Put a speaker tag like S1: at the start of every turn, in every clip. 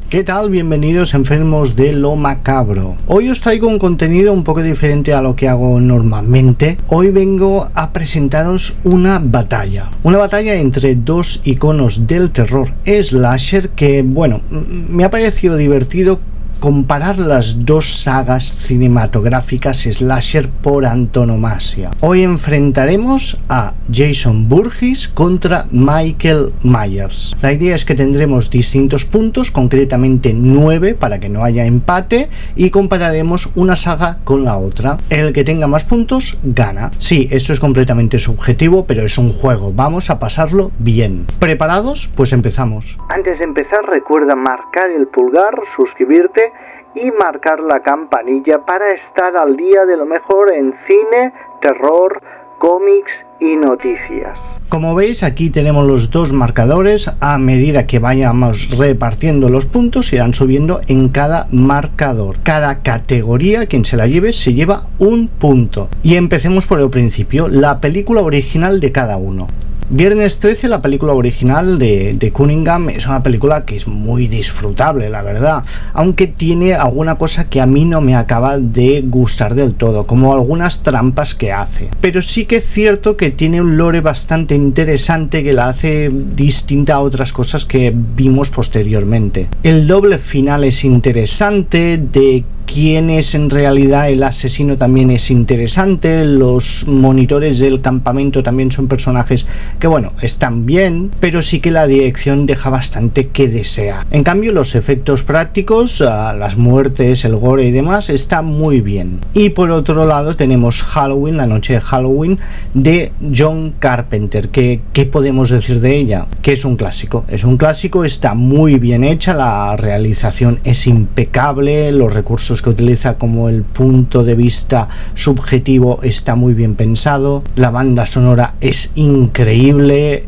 S1: ¿Qué tal? Bienvenidos enfermos de lo macabro. Hoy os traigo un contenido un poco diferente a lo que hago normalmente. Hoy vengo a presentaros una batalla entre dos iconos del terror slasher que, bueno, me ha parecido divertido comparar las dos sagas cinematográficas slasher por antonomasia. Hoy enfrentaremos a Jason Voorhees contra Michael Myers. La idea es que tendremos distintos puntos, concretamente 9 para que no haya empate, y compararemos una saga con la otra. El que tenga más puntos gana. Sí, eso es completamente subjetivo, pero es un juego. Vamos a pasarlo bien. ¿Preparados? Pues empezamos. Antes de empezar, recuerda marcar el pulgar, suscribirte y marcar la campanilla para estar al día de lo mejor en cine, terror, cómics y noticias. Como veis, aquí tenemos los dos marcadores. A medida que vayamos repartiendo los puntos, irán subiendo en cada marcador. Cada categoría, quien se la lleve, se lleva un punto. Y empecemos por el principio, la película original de cada uno. Viernes 13, la película original de Cunningham, es una película que es muy disfrutable, la verdad, aunque tiene alguna cosa que a mí no me acaba de gustar del todo, como algunas trampas que hace. Pero sí que es cierto que tiene un lore bastante interesante que la hace distinta a otras cosas que vimos posteriormente. El doble final es interesante, de quién es en realidad el asesino también es interesante, los monitores del campamento también son personajes que, bueno, están bien, pero sí que la dirección deja bastante que desear. En cambio, los efectos prácticos, las muertes, el gore y demás, está muy bien. Y por otro lado tenemos Halloween, la noche de Halloween, de John Carpenter. ¿Qué podemos decir de ella? Que es un clásico, está muy bien hecha, la realización es impecable, los recursos que utiliza como el punto de vista subjetivo está muy bien pensado, la banda sonora es increíble,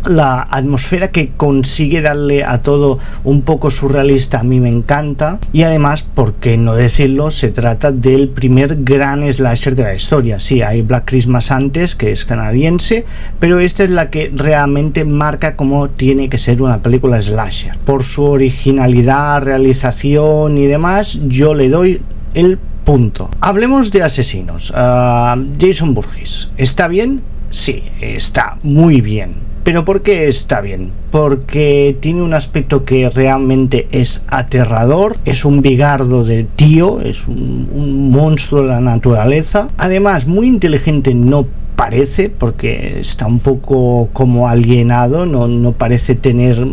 S1: la atmósfera que consigue darle a todo un poco surrealista a mí me encanta, y además, por qué no decirlo, se trata del primer gran slasher de la historia. Sí, hay Black Christmas antes, que es canadiense, pero esta es la que realmente marca cómo tiene que ser una película slasher. Por su originalidad, realización y demás, yo le doy el punto. Hablemos de asesinos. Jason Voorhees, ¿está bien? Sí, está muy bien. ¿Pero por qué está bien? Porque tiene un aspecto que realmente es aterrador, es un bigardo de tío, es un monstruo de la naturaleza. Además, muy inteligente no parece, porque está un poco como alienado, no parece tener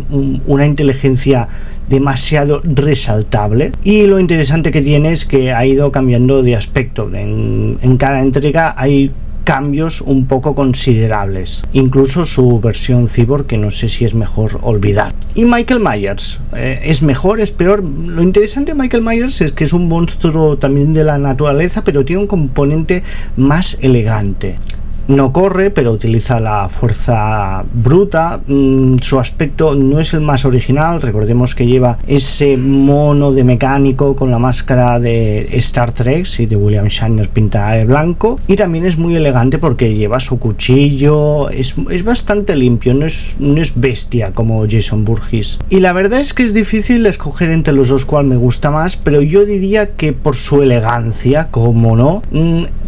S1: una inteligencia demasiado resaltable, y lo interesante que tiene es que ha ido cambiando de aspecto. En cada entrega hay cambios un poco considerables, incluso su versión cyborg, que no sé si es mejor olvidar. Y Michael Myers, ¿es mejor? ¿Es peor? Lo interesante de Michael Myers es que es un monstruo también de la naturaleza, pero tiene un componente más elegante. No corre, pero utiliza la fuerza bruta. Su aspecto no es el más original. Recordemos que lleva ese mono de mecánico con la máscara de Star Trek, sí, de William Shatner, pintada de blanco. Y también es muy elegante porque lleva su cuchillo. Es bastante limpio, no es bestia como Jason Voorhees. Y la verdad es que es difícil escoger entre los dos cuál me gusta más, pero yo diría que por su elegancia, como no,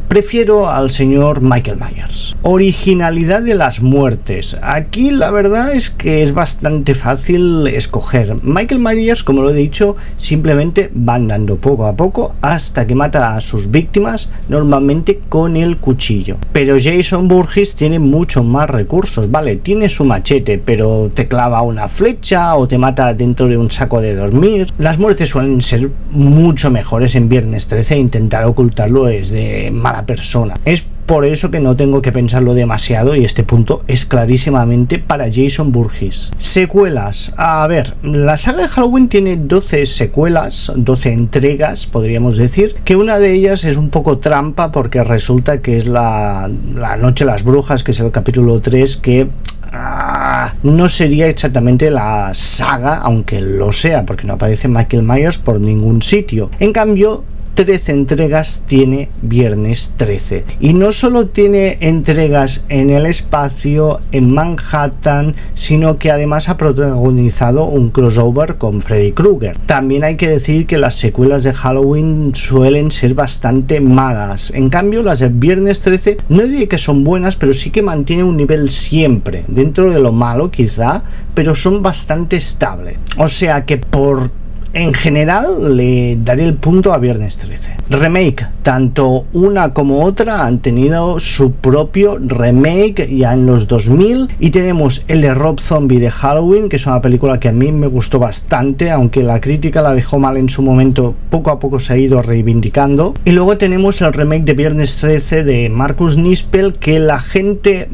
S1: prefiero al señor Michael Myers. Originalidad de las muertes. Aquí la verdad es que es bastante fácil escoger. Michael Myers, como lo he dicho, simplemente va andando poco a poco hasta que mata a sus víctimas, normalmente con el cuchillo. Pero Jason Voorhees tiene mucho más recursos, ¿vale? Tiene su machete, pero te clava una flecha o te mata dentro de un saco de dormir. Las muertes suelen ser mucho mejores en Viernes 13 e intentar ocultarlo es de mala persona. Es por eso que no tengo que pensarlo demasiado, y este punto es clarísimamente para Jason Voorhees. Secuelas. A ver, la saga de Halloween tiene 12 secuelas, 12 entregas, podríamos decir, que una de ellas es un poco trampa porque resulta que es la Noche de las Brujas, que es el capítulo 3, que no sería exactamente la saga, aunque lo sea, porque no aparece Michael Myers por ningún sitio. En cambio, 13 entregas tiene Viernes 13. Y no solo tiene entregas en el espacio, en Manhattan, sino que además ha protagonizado un crossover con Freddy Krueger. También hay que decir que las secuelas de Halloween suelen ser bastante malas. En cambio, las de Viernes 13 no diré que son buenas, pero sí que mantienen un nivel siempre, dentro de lo malo quizá, pero son bastante estables. O sea que en general le daré el punto a Viernes 13. Remake, tanto una como otra han tenido su propio remake ya en los 2000, y tenemos el de Rob Zombie de Halloween, que es una película que a mí me gustó bastante, aunque la crítica la dejó mal en su momento, poco a poco se ha ido reivindicando. Y luego tenemos el remake de Viernes 13 de Marcus Nispel, que la gente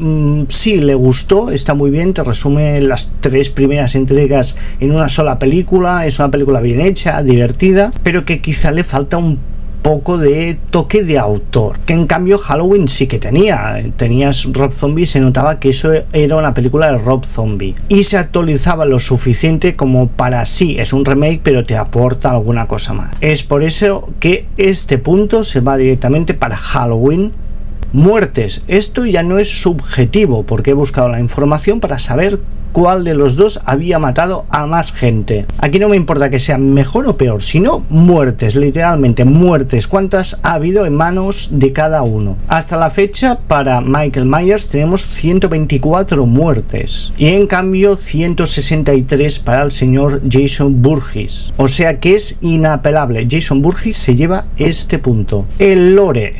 S1: sí le gustó, está muy bien, te resume las 3 primeras entregas en una sola película, es una película bien hecha, divertida, pero que quizá le falta un poco de toque de autor, que en cambio Halloween sí que tenías Rob Zombie, se notaba que eso era una película de Rob Zombie y se actualizaba lo suficiente como para sí, es un remake, pero te aporta alguna cosa más. Es por eso que este punto se va directamente para Halloween. Muertes, esto ya no es subjetivo, porque he buscado la información para saber cuál de los dos había matado a más gente. Aquí no me importa que sea mejor o peor, sino muertes, literalmente muertes, cuántas ha habido en manos de cada uno. Hasta la fecha, para Michael Myers tenemos 124 muertes y en cambio 163 para el señor Jason Voorhees, o sea que es inapelable. Jason Voorhees se lleva este punto. El lore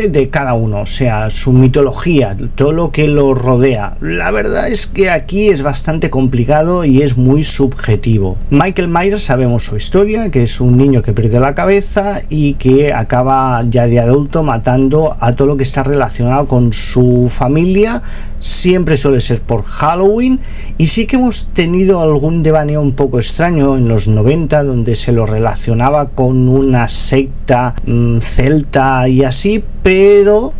S1: de cada uno, o sea, su mitología, todo lo que lo rodea, la verdad es que aquí es bastante complicado y es muy subjetivo. Michael Myers, sabemos su historia, que es un niño que pierde la cabeza y que acaba ya de adulto matando a todo lo que está relacionado con su familia. Siempre suele ser por Halloween, y sí que hemos tenido algún devaneo un poco extraño en los 90 donde se lo relacionaba con una secta celta y así, pero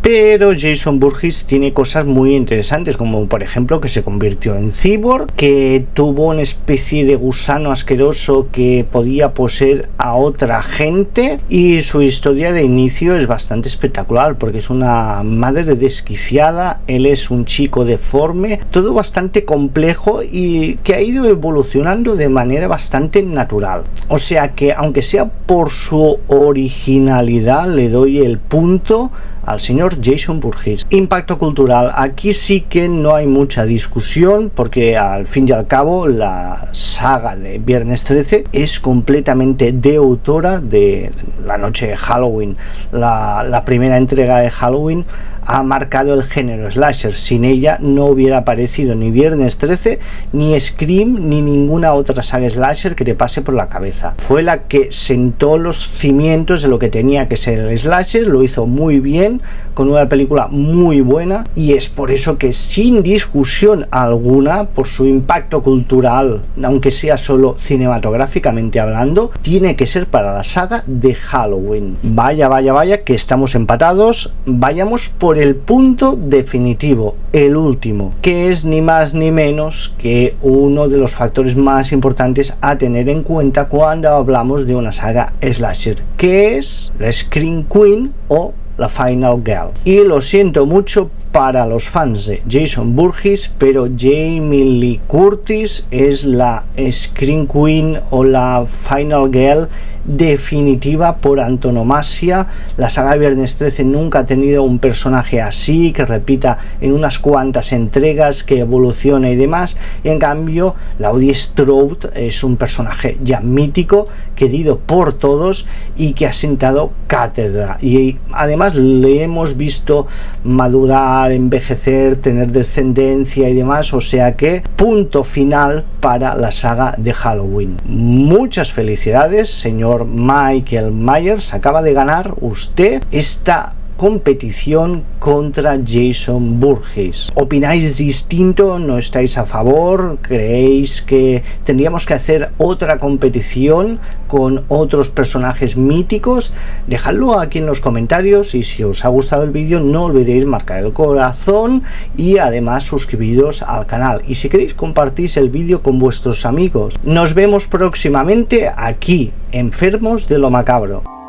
S1: Jason Voorhees tiene cosas muy interesantes, como por ejemplo que se convirtió en cyborg, que tuvo una especie de gusano asqueroso que podía poseer a otra gente, y su historia de inicio es bastante espectacular porque es una madre desquiciada, él es un chico deforme, todo bastante complejo y que ha ido evolucionando de manera bastante natural. O sea que aunque sea por su originalidad le doy el punto al señor Jason Voorhees. Impacto cultural, aquí sí que no hay mucha discusión porque al fin y al cabo la saga de Viernes 13 es completamente de autora de la noche de Halloween. La primera entrega de Halloween ha marcado el género slasher. Sin ella no hubiera aparecido ni Viernes 13, ni Scream, ni ninguna otra saga slasher que te pase por la cabeza. Fue la que sentó los cimientos de lo que tenía que ser el slasher, lo hizo muy bien, con una película muy buena, y es por eso que sin discusión alguna, por su impacto cultural, aunque sea solo cinematográficamente hablando, tiene que ser para la saga de Halloween. Vaya que estamos empatados. Vayamos por el punto definitivo, el último, que es ni más ni menos que uno de los factores más importantes a tener en cuenta cuando hablamos de una saga slasher, que es la Scream Queen o la Final Girl. Y lo siento mucho para los fans de Jason Voorhees, pero Jamie Lee Curtis es la Scream Queen o la Final Girl definitiva por antonomasia. La saga de Viernes 13 nunca ha tenido un personaje así, que repita en unas cuantas entregas, que evoluciona y demás. Y en cambio Laurie Strode es un personaje ya mítico, querido por todos y que ha sentado cátedra, y además le hemos visto madurar, envejecer, tener descendencia y demás, o sea que punto final para la saga de Halloween. Muchas felicidades, señor Michael Myers, acaba de ganar usted esta competición contra Jason Voorhees. ¿Opináis distinto? ¿No estáis a favor? ¿Creéis que tendríamos que hacer otra competición con otros personajes míticos? Dejadlo aquí en los comentarios, y si os ha gustado el vídeo no olvidéis marcar el corazón y además suscribiros al canal, y si queréis compartís el vídeo con vuestros amigos. Nos vemos próximamente aquí, Enfermos de lo Macabro.